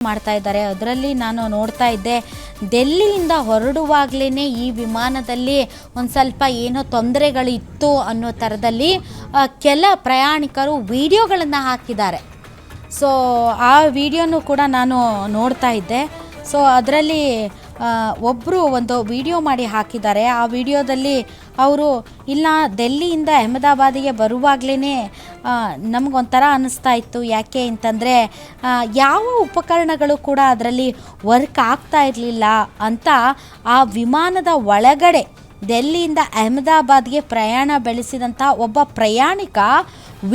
ಮಾಡ್ತಾ ಇದ್ದಾರೆ. ಅದರಲ್ಲಿ ನಾನು ನೋಡ್ತಾ ಇದ್ದೆ, ಡೆಲ್ಲಿಯಿಂದ ಹೊರಡುವಾಗಲೇ ಈ ವಿಮಾನದಲ್ಲಿ ಒಂದು ಸ್ವಲ್ಪ ಏನೋ ತೊಂದರೆಗಳಿತ್ತು ಅನ್ನೋ ಥರದಲ್ಲಿ ಕೆಲ ಪ್ರಯಾಣಿಕರು ವಿಡಿಯೋಗಳನ್ನು ಹಾಕಿದ್ದಾರೆ. ಸೊ ಆ ವಿಡಿಯೋನು ಕೂಡ ನಾನು ನೋಡ್ತಾ ಇದ್ದೆ. ಸೊ ಅದರಲ್ಲಿ ಒಬ್ಬರು ಒಂದು ವಿಡಿಯೋ ಮಾಡಿ ಹಾಕಿದ್ದಾರೆ. ಆ ವಿಡಿಯೋದಲ್ಲಿ ಅವರು ಇಲ್ಲ, ಡೆಲ್ಲಿಯಿಂದ ಅಹಮದಾಬಾದಿಗೆ ಬರುವಾಗಲೇ ನಮಗೊಂಥರ ಅನ್ನಿಸ್ತಾ ಇತ್ತು. ಯಾಕೆ ಅಂತಂದರೆ ಯಾವ ಉಪಕರಣಗಳು ಕೂಡ ಅದರಲ್ಲಿ ವರ್ಕ್ ಆಗ್ತಾ ಇರಲಿಲ್ಲ ಅಂತ ಆ ವಿಮಾನದ ಒಳಗಡೆ ಡೆಲ್ಲಿಯಿಂದ ಅಹಮದಾಬಾದ್ಗೆ ಪ್ರಯಾಣ ಬೆಳೆಸಿದಂಥ ಒಬ್ಬ ಪ್ರಯಾಣಿಕ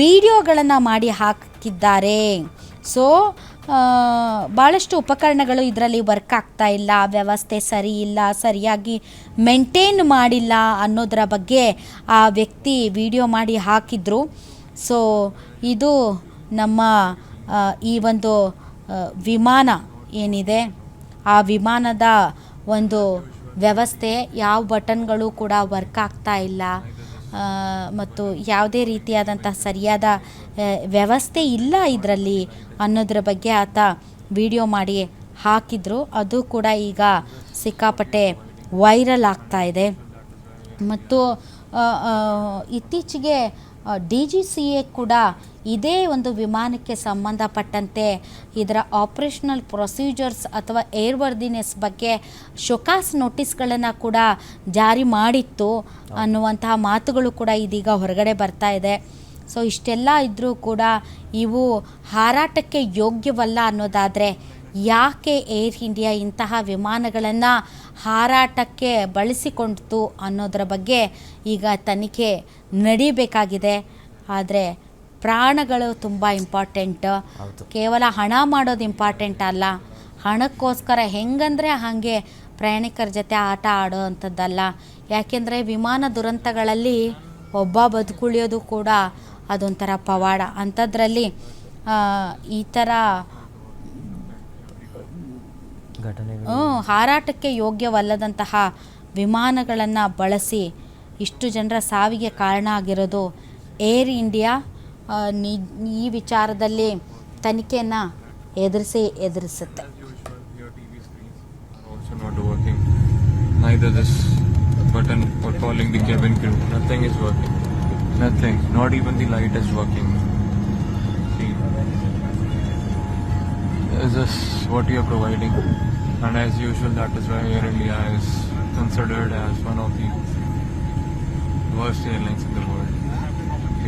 ವಿಡಿಯೋಗಳನ್ನು ಮಾಡಿ ಹಾಕಿದ್ದಾರೆ. ಸೊ ಭಾಳಷ್ಟು ಉಪಕರಣಗಳು ಇದರಲ್ಲಿ ವರ್ಕ್ ಆಗ್ತಾ ಇಲ್ಲ, ವ್ಯವಸ್ಥೆ ಸರಿ ಇಲ್ಲ, ಸರಿಯಾಗಿ ಮೇಂಟೈನ್ ಮಾಡಿಲ್ಲ ಅನ್ನೋದರ ಬಗ್ಗೆ ಆ ವ್ಯಕ್ತಿ ವಿಡಿಯೋ ಮಾಡಿ ಹಾಕಿದ್ರು. ಸೊ ಇದು ನಮ್ಮ ಈ ಒಂದು ವಿಮಾನ ಏನಿದೆ, ಆ ವಿಮಾನದ ಒಂದು ವ್ಯವಸ್ಥೆ, ಯಾವ ಬಟನ್ಗಳು ಕೂಡ ವರ್ಕ್ ಆಗ್ತಾ ಇಲ್ಲ ಮತ್ತು ಯಾವುದೇ ರೀತಿಯಾದಂಥ ಸರಿಯಾದ ವ್ಯವಸ್ಥೆ ಇಲ್ಲ ಇದರಲ್ಲಿ ಅನ್ನೋದ್ರ ಬಗ್ಗೆ ಆತ ವಿಡಿಯೋ ಮಾಡಿ ಹಾಕಿದ್ರು. ಅದು ಕೂಡ ಈಗ ಸಿಕ್ಕಾಪಟ್ಟೆ ವೈರಲ್ ಆಗ್ತಾ ಇದೆ. ಮತ್ತು ಇತ್ತೀಚೆಗೆ DGCA ಕೂಡ ಇದೇ ಒಂದು ವಿಮಾನಕ್ಕೆ ಸಂಬಂಧಪಟ್ಟಂತೆ ಇದರ ಆಪ್ರೇಷನಲ್ ಪ್ರೊಸೀಜರ್ಸ್ ಅಥವಾ ಏರ್ವರ್ದಿನೆಸ್ ಬಗ್ಗೆ ಶೋಕಾಸ್ ನೋಟಿಸ್ಗಳನ್ನು ಕೂಡ ಜಾರಿ ಮಾಡಿತ್ತು ಅನ್ನುವಂತಹ ಮಾತುಗಳು ಕೂಡ ಇದೀಗ ಹೊರಗಡೆ ಬರ್ತಾ ಇದೆ. ಸೊ ಇಷ್ಟೆಲ್ಲ ಇದ್ದರೂ ಕೂಡ ಇವು ಹಾರಾಟಕ್ಕೆ ಯೋಗ್ಯವಲ್ಲ ಅನ್ನೋದಾದರೆ ಯಾಕೆ ಏರ್ ಇಂಡಿಯಾ ಇಂತಹ ವಿಮಾನಗಳನ್ನು ಹಾರಾಟಕ್ಕೆ ಬಳಸಿಕೊಂಡಿತು ಅನ್ನೋದರ ಬಗ್ಗೆ ಈಗ ತನಿಖೆ ನಡೀಬೇಕಾಗಿದೆ. ಆದರೆ ಪ್ರಾಣಗಳು ತುಂಬ ಇಂಪಾರ್ಟೆಂಟ್. ಕೇವಲ ಹಣ ಮಾಡೋದು ಇಂಪಾರ್ಟೆಂಟ್ ಅಲ್ಲ. ಹಣಕ್ಕೋಸ್ಕರ ಹೆಂಗಂದರೆ ಹಾಗೆ ಪ್ರಯಾಣಿಕರ ಜೊತೆ ಆಟ ಆಡೋ ಅಂಥದ್ದಲ್ಲ. ಯಾಕೆಂದರೆ ವಿಮಾನ ದುರಂತಗಳಲ್ಲಿ ಒಬ್ಬ ಬದುಕುಳಿಯೋದು ಕೂಡ ಅದೊಂಥರ ಪವಾಡ. ಅಂಥದ್ರಲ್ಲಿ ಈ ಥರ ಹಾರಾಟಕ್ಕೆ ಯೋಗ್ಯವಲ್ಲದಂತಹ ವಿಮಾನಗಳನ್ನು ಬಳಸಿ ಇಷ್ಟು ಜನರ ಸಾವಿಗೆ ಕಾರಣ ಆಗಿರೋದು ಏರ್ ಇಂಡಿಯಾ. ಈ ವಿಚಾರದಲ್ಲಿ ತನಿಖೆಯನ್ನು ಎದುರಿಸುತ್ತೆ. Neither this button for calling the cabin crew, nothing is working. Nothing, not even the light is working. See, is this what you are providing? And as usual, that is why Air India is considered as one of the worst airlines in the world.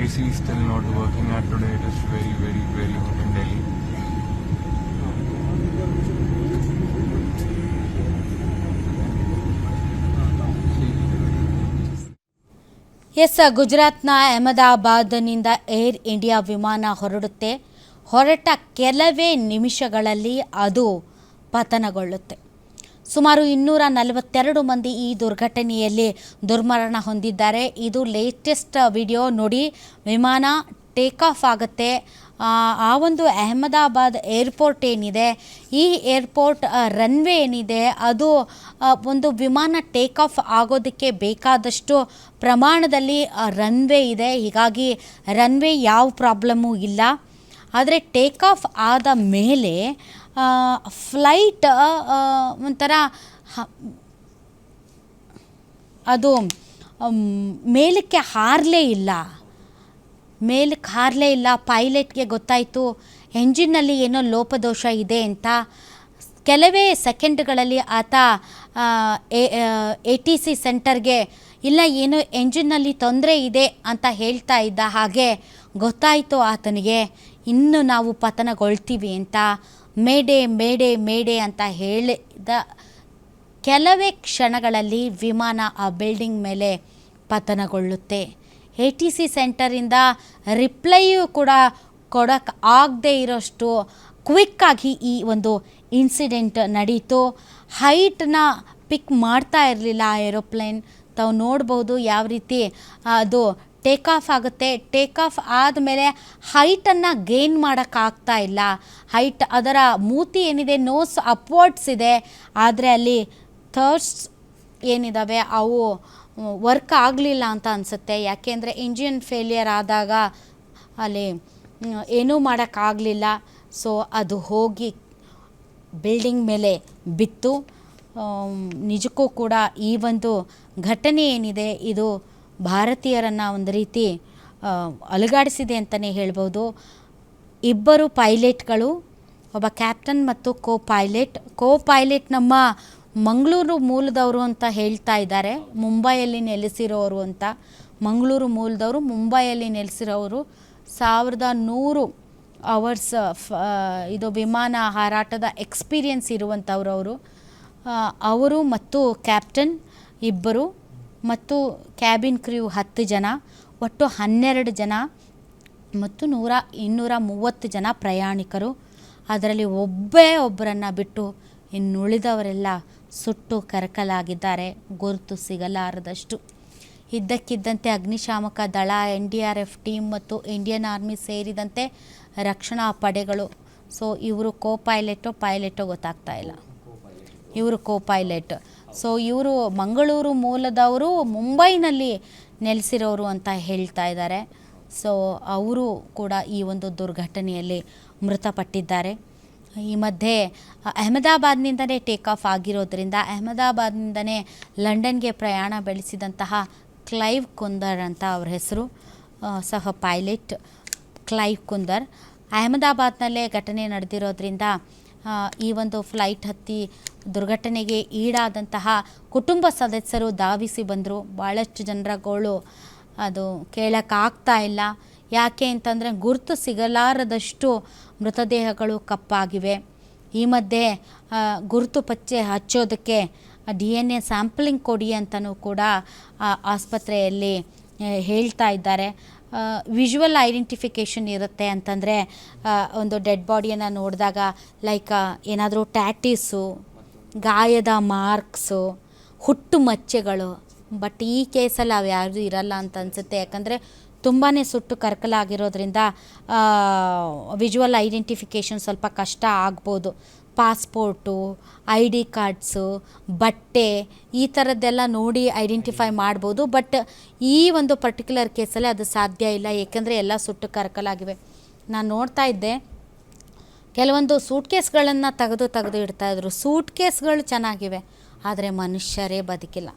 AC is still not working, and today it is very, very, very hot in Delhi. Yes, ಗುಜರಾತ್ನ ಅಹಮದಾಬಾದ್ನಿಂದ air India ವಿಮಾನ ಹೊರಟ ಕೆಲವೇ ನಿಮಿಷಗಳಲ್ಲಿ ಅದು ಪತನಗೊಳ್ಳುತ್ತೆ. ಸುಮಾರು 242 ಮಂದಿ ಈ ದುರ್ಘಟನೆಯಲ್ಲಿ ದುರ್ಮರಣ ಹೊಂದಿದ್ದಾರೆ. ಇದು ಲೇಟೆಸ್ಟ್ ವಿಡಿಯೋ ನೋಡಿ. ವಿಮಾನ ಟೇಕ್ ಆಫ್ ಆಗುತ್ತೆ. ಆ ಒಂದು ಅಹಮದಾಬಾದ್ ಏರ್ಪೋರ್ಟ್ ಏನಿದೆ, ಈ ಏರ್ಪೋರ್ಟ್ ರನ್ವೇ ಏನಿದೆ, ಅದು ಒಂದು ವಿಮಾನ ಟೇಕ್ ಆಫ್ ಆಗೋದಕ್ಕೆ ಬೇಕಾದಷ್ಟು ಪ್ರಮಾಣದಲ್ಲಿ ರನ್ವೇ ಇದೆ. ಹೀಗಾಗಿ ರನ್ವೇ ಯಾವ ಪ್ರಾಬ್ಲಮ್ಮೂ ಇಲ್ಲ. ಆದರೆ ಟೇಕ್ ಆಫ್ ಆದ ಮೇಲೆ ಫ್ಲೈಟ್ ಒಂಥರ ಅದು ಮೇಲಕ್ಕೆ ಹಾರಲೇ ಇಲ್ಲ. ಪೈಲಟ್ಗೆ ಗೊತ್ತಾಯಿತು ಎಂಜಿನ್ನಲ್ಲಿ ಏನೋ ಲೋಪದೋಷ ಇದೆ ಅಂತ. ಕೆಲವೇ ಸೆಕೆಂಡ್ಗಳಲ್ಲಿ ಆತ ATC ಸೆಂಟರ್ಗೆ ಇಲ್ಲ, ಏನೋ ಎಂಜಿನ್ನಲ್ಲಿ ತೊಂದರೆ ಇದೆ ಅಂತ ಹೇಳ್ತಾ ಇದ್ದ ಹಾಗೆ ಗೊತ್ತಾಯಿತು ಆತನಿಗೆ, ಇನ್ನು ನಾವು ಪತನಗೊಳ್ತೀವಿ ಅಂತ. ಮೇಡೆ ಮೇಡೆ ಮೇಡೆ ಅಂತ ಹೇಳಿದ ಕೆಲವೇ ಕ್ಷಣಗಳಲ್ಲಿ ವಿಮಾನ ಆ ಬಿಲ್ಡಿಂಗ್ ಮೇಲೆ ಪತನಗೊಳ್ಳುತ್ತೆ. ATC ಸೆಂಟರಿಂದ ರಿಪ್ಲೈಯೂ ಕೂಡ ಕೊಡೋಕ್ಕೆ ಆಗದೇ ಇರೋಷ್ಟು ಕ್ವಿಕ್ಕಾಗಿ ಈ ಒಂದು ಇನ್ಸಿಡೆಂಟ್ ನಡೀತು. ಹೈಟನ್ನ ಪಿಕ್ ಮಾಡ್ತಾ ಇರಲಿಲ್ಲ ಆ ಏರೋಪ್ಲೇನ್. ತಾವು ನೋಡ್ಬೋದು ಯಾವ ರೀತಿ ಅದು ಟೇಕ್ ಆಫ್ ಆಗುತ್ತೆ. ಟೇಕ್ ಆಫ್ ಆದಮೇಲೆ ಹೈಟನ್ನು ಗೇನ್ ಮಾಡೋಕ್ಕಾಗ್ತಾ ಇಲ್ಲ. ಹೈಟ್, ಅದರ ಮೂತಿ ಏನಿದೆ, ನೋಸ್ ಅಪ್ವರ್ಡ್ಸ್ ಇದೆ, ಆದರೆ ಅಲ್ಲಿ ಥರ್ಡ್ಸ್ ಏನಿದ್ದಾವೆ ಅವು ವರ್ಕ್ ಆಗಲಿಲ್ಲ ಅಂತ ಅನಿಸುತ್ತೆ. ಯಾಕೆಂದರೆ ಇಂಜಿನ್ ಫೇಲಿಯರ್ ಆದಾಗ ಅಲ್ಲಿ ಏನೂ ಮಾಡೋಕ್ಕಾಗಲಿಲ್ಲ. ಸೊ ಅದು ಹೋಗಿ ಬಿಲ್ಡಿಂಗ್ ಮೇಲೆ ಬಿತ್ತು. ನಿಜಕ್ಕೂ ಕೂಡ ಈ ಒಂದು ಘಟನೆ ಏನಿದೆ ಇದು ಭಾರತೀಯರನ್ನು ಒಂದು ರೀತಿ ಅಲುಗಾಡಿಸಿದೆ ಅಂತಲೇ ಹೇಳ್ಬೋದು. ಇಬ್ಬರು ಪೈಲಟ್ಗಳು, ಒಬ್ಬ ಕ್ಯಾಪ್ಟನ್ ಮತ್ತು ಕೋ ಪೈಲಟ್ ನಮ್ಮ ಮಂಗಳೂರು ಮೂಲದವರು ಅಂತ ಹೇಳ್ತಾ ಇದ್ದಾರೆ. ಮುಂಬೈಯಲ್ಲಿ ನೆಲೆಸಿರೋರು ಅಂತ. ಮಂಗಳೂರು ಮೂಲದವರು, ಮುಂಬೈಯಲ್ಲಿ ನೆಲೆಸಿರೋರು. 1100 ಅವರ್ಸ್ ಇದು ವಿಮಾನ ಹಾರಾಟದ ಎಕ್ಸ್ಪೀರಿಯನ್ಸ್ ಇರುವಂಥವ್ರು ಅವರು ಮತ್ತು ಕ್ಯಾಪ್ಟನ್ ಇಬ್ಬರು ಮತ್ತು ಕ್ಯಾಬಿನ್ ಕ್ರ್ಯೂ 10 ಜನ, ಒಟ್ಟು 12 ಜನ ಮತ್ತು 230 ಜನ ಪ್ರಯಾಣಿಕರು. ಅದರಲ್ಲಿ ಒಬ್ಬರನ್ನು ಬಿಟ್ಟು ಇನ್ನುಳಿದವರೆಲ್ಲ ಸುಟ್ಟು ಕರಕಲಾಗಿದ್ದಾರೆ, ಗುರುತು ಸಿಗಲಾರದಷ್ಟು. ಇದ್ದಕ್ಕಿದ್ದಂತೆ ಅಗ್ನಿಶಾಮಕ ದಳ, NDRF ಟೀಮ್ ಮತ್ತು ಇಂಡಿಯನ್ ಆರ್ಮಿ ಸೇರಿದಂತೆ ರಕ್ಷಣಾ ಪಡೆಗಳು. ಸೊ ಇವರು ಪೈಲಟೋ ಗೊತ್ತಾಗ್ತಾ ಇಲ್ಲ. ಇವರು ಪೈಲಟ್. ಸೊ ಇವರು ಮಂಗಳೂರು ಮೂಲದವರು, ಮುಂಬೈನಲ್ಲಿ ನೆಲೆಸಿರೋರು ಅಂತ ಹೇಳ್ತಾ ಇದ್ದಾರೆ. ಸೊ ಅವರು ಕೂಡ ಈ ಒಂದು ದುರ್ಘಟನೆಯಲ್ಲಿ ಮೃತಪಟ್ಟಿದ್ದಾರೆ. ಈ ಮಧ್ಯೆ ಅಹಮದಾಬಾದ್ನಿಂದಲೇ ಟೇಕ್ ಆಫ್ ಆಗಿರೋದ್ರಿಂದ ಅಹಮದಾಬಾದ್ನಿಂದಲೇ ಲಂಡನ್ಗೆ ಪ್ರಯಾಣ ಬೆಳೆಸಿದಂತಹ ಕ್ಲೈವ್ ಕುಂದರ್ ಅಂತ ಅವ್ರ ಹೆಸರು, ಸಹ ಪೈಲಟ್ ಕ್ಲೈವ್ ಕುಂದರ್. ಅಹಮದಾಬಾದ್ನಲ್ಲೇ ಘಟನೆ ನಡೆದಿರೋದ್ರಿಂದ ಈ ಒಂದು ಫ್ಲೈಟ್ ಹತ್ತಿ ದುರ್ಘಟನೆಗೆ ಈಡಾದಂತಹ ಕುಟುಂಬ ಸದಸ್ಯರು ಧಾವಿಸಿ ಬಂದರು. ಭಾಳಷ್ಟು ಜನರ ಗೋಳು ಅದು ಕೇಳೋಕ್ಕಾಗ್ತಾ ಇಲ್ಲ. ಯಾಕೆ ಅಂತಂದರೆ ಗುರುತು ಸಿಗಲಾರದಷ್ಟು ಮೃತದೇಹಗಳು ಕಪ್ಪಾಗಿವೆ. ಈ ಮಧ್ಯೆ ಗುರುತು ಪತ್ತೆ ಹಚ್ಚೋದಕ್ಕೆ DNA ಸ್ಯಾಂಪಲಿಂಗ್ ಕೊಡಿ ಅಂತಲೂ ಕೂಡ ಆಸ್ಪತ್ರೆಯಲ್ಲಿ ಹೇಳ್ತಾ ಇದ್ದಾರೆ. ವಿಜುವಲ್ ಐಡೆಂಟಿಫಿಕೇಷನ್ ಇರುತ್ತೆ ಅಂತಂದರೆ ಒಂದು ಡೆಡ್ ಬಾಡಿಯನ್ನು ನೋಡಿದಾಗ ಲೈಕ್ ಏನಾದರೂ ಟ್ಯಾಟೀಸು, ಗಾಯದ ಮಾರ್ಕ್ಸು, ಹುಟ್ಟು ಮಚ್ಚೆಗಳು. ಬಟ್ ಈ ಕೇಸಲ್ಲಿ ಅವು ಯಾವುದು ಇರಲ್ಲ ಅಂತ ಅನಿಸುತ್ತೆ. ಯಾಕಂದರೆ ತುಂಬಾ ಸುಟ್ಟು ಕರಕಲಾಗಿರೋದ್ರಿಂದ ವಿಜುವಲ್ ಐಡೆಂಟಿಫಿಕೇಷನ್ ಸ್ವಲ್ಪ ಕಷ್ಟ ಆಗ್ಬೋದು. ಪಾಸ್ಪೋರ್ಟು, ID ಕಾರ್ಡ್ಸು, ಬಟ್ಟೆ ಈ ಥರದ್ದೆಲ್ಲ ನೋಡಿ ಐಡೆಂಟಿಫೈ ಮಾಡ್ಬೋದು. ಬಟ್ ಈ ಒಂದು ಪರ್ಟಿಕ್ಯುಲರ್ ಕೇಸಲ್ಲಿ ಅದು ಸಾಧ್ಯ ಇಲ್ಲ, ಏಕೆಂದರೆ ಎಲ್ಲ ಸುಟ್ಟು ಕರಕಲಾಗಿವೆ. ನಾನು ನೋಡ್ತಾ ಇದ್ದೆ, ಕೆಲವೊಂದು ಸೂಟ್ ಕೇಸ್ಗಳನ್ನು ತೆಗೆದು ಇಡ್ತಾಯಿದ್ರು. ಸೂಟ್ ಕೇಸ್ಗಳು ಚೆನ್ನಾಗಿವೆ, ಆದರೆ ಮನುಷ್ಯರೇ ಬದುಕಿಲ್ಲ.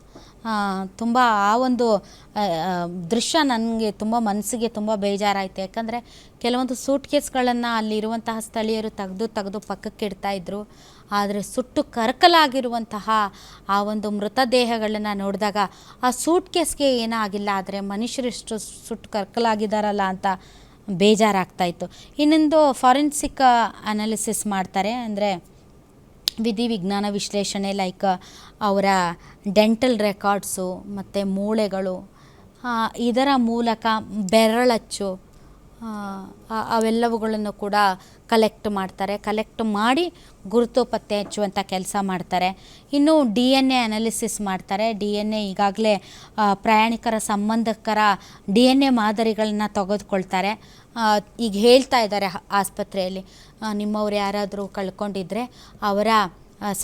ತುಂಬ ಆ ಒಂದು ದೃಶ್ಯ ನನಗೆ ತುಂಬ ಮನಸ್ಸಿಗೆ ತುಂಬ ಬೇಜಾರಾಯಿತು. ಯಾಕಂದರೆ ಕೆಲವೊಂದು ಸೂಟ್ ಕೇಸ್ಗಳನ್ನು ಅಲ್ಲಿರುವಂತಹ ಸ್ಥಳೀಯರು ತೆಗೆದು ಪಕ್ಕಕ್ಕೆ ಇಡ್ತಾಯಿದ್ರು. ಆದರೆ ಸುಟ್ಟು ಕರಕಲಾಗಿರುವಂತಹ ಆ ಒಂದು ಮೃತದೇಹಗಳನ್ನು ನೋಡಿದಾಗ ಆ ಸೂಟ್ ಕೇಸ್ಗೆ ಏನಾಗಿಲ್ಲ, ಆದರೆ ಮನುಷ್ಯರಿಷ್ಟು ಸುಟ್ಟು ಕರಕಲಾಗಿದ್ದಾರಲ್ಲ ಅಂತ ಬೇಜಾರಾಗ್ತಾಯಿತ್ತು. ಇನ್ನೊಂದು ಫಾರೆನ್ಸಿಕ್ ಅನಾಲಿಸಿಸ್ ಮಾಡ್ತಾರೆ, ಅಂದರೆ ವಿಧಿವಿಜ್ಞಾನ ವಿಶ್ಲೇಷಣೆ, ಲೈಕ್ ಅವರ ಡೆಂಟಲ್ ರೆಕಾರ್ಡ್ಸು ಮತ್ತು ಮೂಳೆಗಳು, ಇದರ ಮೂಲಕ ಬೆರಳಚ್ಚು ಅವೆಲ್ಲವುಗಳನ್ನು ಕೂಡ ಕಲೆಕ್ಟ್ ಮಾಡಿ ಗುರುತು ಪತ್ತೆ ಹಚ್ಚುವಂಥ ಕೆಲಸ ಮಾಡ್ತಾರೆ. ಇನ್ನು DNA ಅನಾಲಿಸಿಸ್ ಮಾಡ್ತಾರೆ. DNA ಈಗಾಗಲೇ ಪ್ರಯಾಣಿಕರ ಸಂಬಂಧಿಕರ DNA ಮಾದರಿಗಳನ್ನ ತೆಗೆದುಕೊಳ್ತಾರೆ. ಈಗ ಹೇಳ್ತಾ ಇದ್ದಾರೆ ಆಸ್ಪತ್ರೆಯಲ್ಲಿ, ನಿಮ್ಮವ್ರು ಯಾರಾದರೂ ಕಳ್ಕೊಂಡಿದ್ರೆ ಅವರ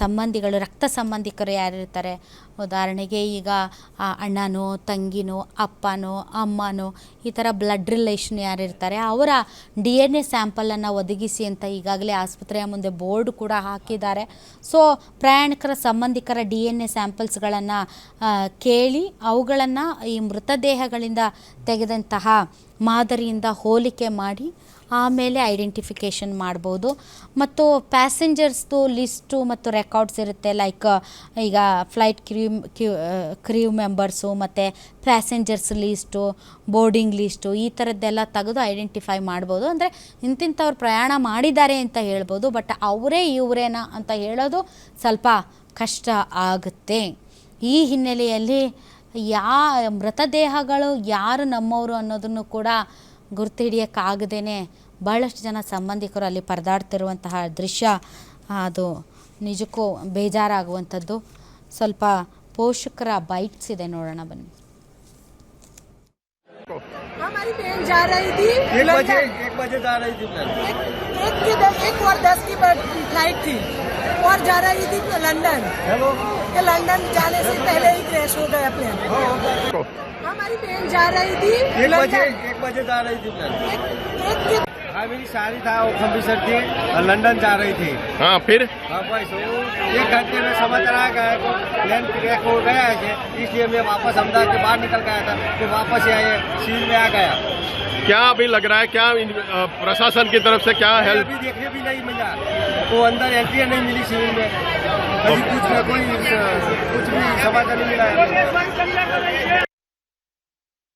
ಸಂಬಂಧಿಗಳು, ರಕ್ತ ಸಂಬಂಧಿಕರು ಯಾರಿರ್ತಾರೆ, ಉದಾಹರಣೆಗೆ ಈಗ ಅಣ್ಣನೋ, ತಂಗಿನೋ, ಅಪ್ಪನೋ, ಅಮ್ಮನೋ, ಈ ಥರ ಬ್ಲಡ್ ರಿಲೇಷನ್ ಯಾರಿರ್ತಾರೆ ಅವರ DNA ಸ್ಯಾಂಪಲನ್ನು ಒದಗಿಸಿ ಅಂತ ಈಗಾಗಲೇ ಆಸ್ಪತ್ರೆಯ ಮುಂದೆ ಬೋರ್ಡ್ ಕೂಡ ಹಾಕಿದ್ದಾರೆ. ಸೊ ಪ್ರಯಾಣಿಕರ ಸಂಬಂಧಿಕರ DNA ಸ್ಯಾಂಪಲ್ಸ್ಗಳನ್ನು ಕೇಳಿ ಅವುಗಳನ್ನು ಈ ಮೃತದೇಹಗಳಿಂದ ತೆಗೆದಂತಹ ಮಾದರಿಯಿಂದ ಹೋಲಿಕೆ ಮಾಡಿ ಆಮೇಲೆ ಐಡೆಂಟಿಫಿಕೇಷನ್ ಮಾಡ್ಬೋದು. ಮತ್ತು ಪ್ಯಾಸೆಂಜರ್ಸ್ದು ಲಿಸ್ಟು ಮತ್ತು ರೆಕಾರ್ಡ್ಸ್ ಇರುತ್ತೆ, ಲೈಕ್ ಈಗ ಫ್ಲೈಟ್ ಕ್ರ್ಯೂ ಮೆಂಬರ್ಸು ಮತ್ತು ಪ್ಯಾಸೆಂಜರ್ಸ್ ಲೀಸ್ಟು, ಬೋರ್ಡಿಂಗ್ ಲೀಸ್ಟು, ಈ ಥರದ್ದೆಲ್ಲ ತೆಗೆದು ಐಡೆಂಟಿಫೈ ಮಾಡ್ಬೋದು. ಅಂದರೆ ಇಂತಿಂಥವ್ರು ಪ್ರಯಾಣ ಮಾಡಿದ್ದಾರೆ ಅಂತ ಹೇಳ್ಬೋದು. ಬಟ್ ಅವರೇ ಇವರೇನಾ ಅಂತ ಹೇಳೋದು ಸ್ವಲ್ಪ ಕಷ್ಟ ಆಗುತ್ತೆ. ಈ ಹಿನ್ನೆಲೆಯಲ್ಲಿ ಮೃತದೇಹಗಳು ಯಾರು ನಮ್ಮವರು ಅನ್ನೋದನ್ನು ಕೂಡ ಗುರ್ತು ಹಿಡಿಯೋಕ್ಕಾಗದೇ ಭಾಳಷ್ಟು ಜನ ಸಂಬಂಧಿಕರು ಅಲ್ಲಿ ಪರದಾಡ್ತಿರುವಂತಹ ದೃಶ್ಯ ಅದು ನಿಜಕ್ಕೂ ಬೇಜಾರಾಗುವಂಥದ್ದು. ಸ್ವಲ್ಪ ಪೋಷಕರ ಬೈಟ್ಸ್ ಇದೆ, ನೋಡೋಣ ಬನ್ನಿ. हमारी बहन जा रही थी, 1 बजे जा रही थी। 1:10 की फ्लाइट थी और जा रही थी लंदन। लंदन जाने से पहले ही क्रैश हो गया प्लेन। हमारी बहन जा रही थी 1 बजे जा रही थी। हाँ मेरी शादी था, वो अमृतसर थी और लंदन जा रही थी। हाँ फिर हाँ बस वो 1 घंटे में समाचार आ गया तो प्लेन क्रैक हो गया है, इसलिए मैं वापस अहमदाबाद के बाहर निकल गया था, तो वापस आए सील में आ गया। क्या अभी लग रहा है, क्या प्रशासन की तरफ से क्या हेल्प? अभी देखने भी नहीं मिला, वो अंदर एंट्री नहीं मिली सिविल में, अभी कुछ भी समाचार नहीं मिला है।